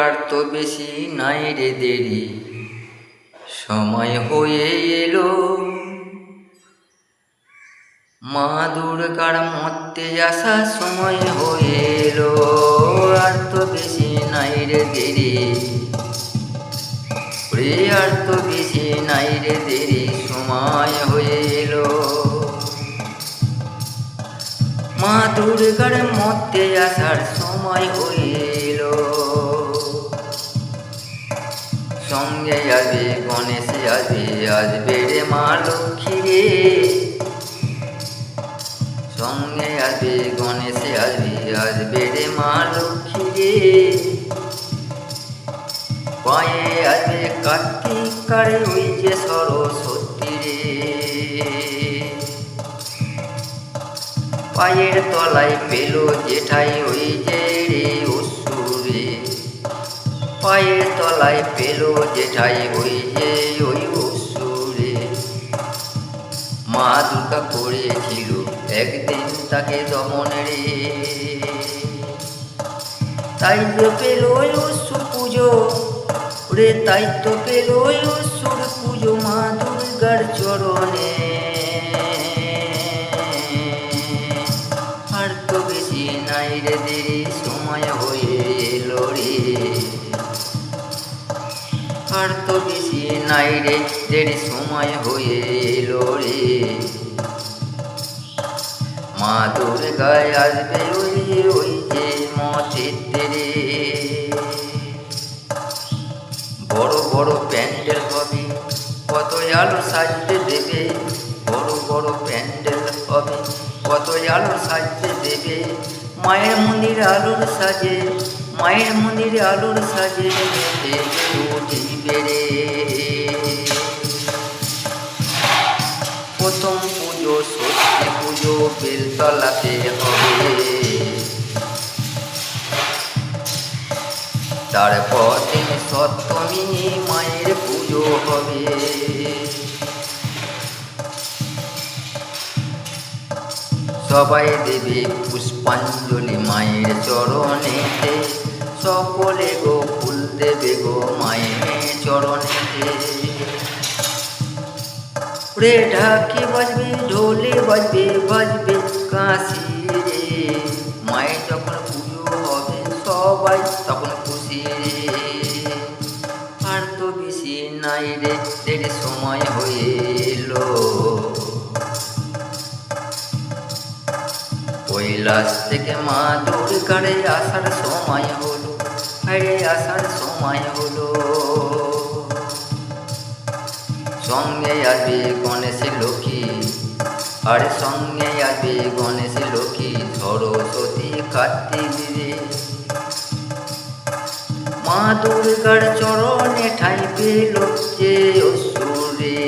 আর তো বেশি নাই রে দেরি, সময় হয়ে এলো মা দুর্গার মর্তে আসা সময় হয়ে এলো। আর তো বেশি নাই রে দেরি, আর তো বেশি নাই রে দেরি, সময় হয়ে এলো মা দুর্গার মর্তে আসার সময় হয়ে এলো। সঙ্গে আসবে গণেশ আসবে, আসবে রে মা লক্ষ্মী রে। সঙ্গে আসবে গণেশ আসবে, আসবে রে মা লক্ষ্মী রে। পায়ে আসবে কার্তিক কারে ওই যে সরস্বতী রে। পায়ের তলায় পেলো জেঠাই ওই যে রে অসুরে। পায়ের তলায় পেলো জেঠাই ওই যে ওই অসুরে। মা দুর্গা করেছিল একদিন তাকে দমন রে। তাই তো পেল অসুর পুজো রে, তাই তো পেল অসুর পুজো মা দুর্গার চরণে। আর তো বেশি নাই রে দেরি, সময় হয়ে এলো রে। আর তো বেশি নাই রে দেরি, সময় হয়ে এলো রে। মা দুর্গায় আসবে ওই ওই যে মঠেতে রে। বড় বড় প্যান্ডেল হবে, কত আলো সাজতে দেবে। বড় বড় প্যান্ডেল হবে, কত আলো সাজতে দেবে। মায়ের মন্দির আলোর সাজে, মায়ের মন্দিরে আলোর সাজে উঠিবে রে। প্রথম পুজো সত্যি পুজো বেলতলাতে হবে। তারপর দিন সপ্তমী মায়ের পুজো হবে। সবাই দেবে পুষ্পাঞ্জলি মায়ের চরণেতে। সকলে গো ফুল দেবে গো মায়ের চরণেতে। রে ঢাকি বাজবে ঢোলে বাজবে, বাজবে কাশি রে। মায়ের যখন পুজো হবে সবাই তখন খুশি রে। আর তো বেশি নাই রে দেরি, সময় হয়ে এলো। কৈলাস থেকে মা দুর্গার আসার সময় হলো, আরে আসার সময় হলো। সঙ্গে আসবে গণেশ লক্ষ্মী, আর সঙ্গে আসবে গণেশ লক্ষ্মী সরস্বতী কার্তিক রে। মা দুর্গার চরণে ঠাই পেল যে অসুরে।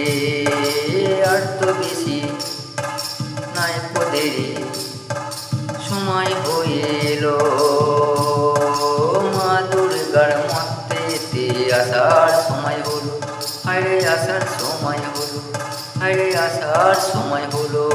আর তো বেশি নাই দেরি, সময় হয়ে এলো মা দুর্গার মর্তে আসার সময় হলো। আরে আসার সময় হলো, আরে আসার সময় হলো।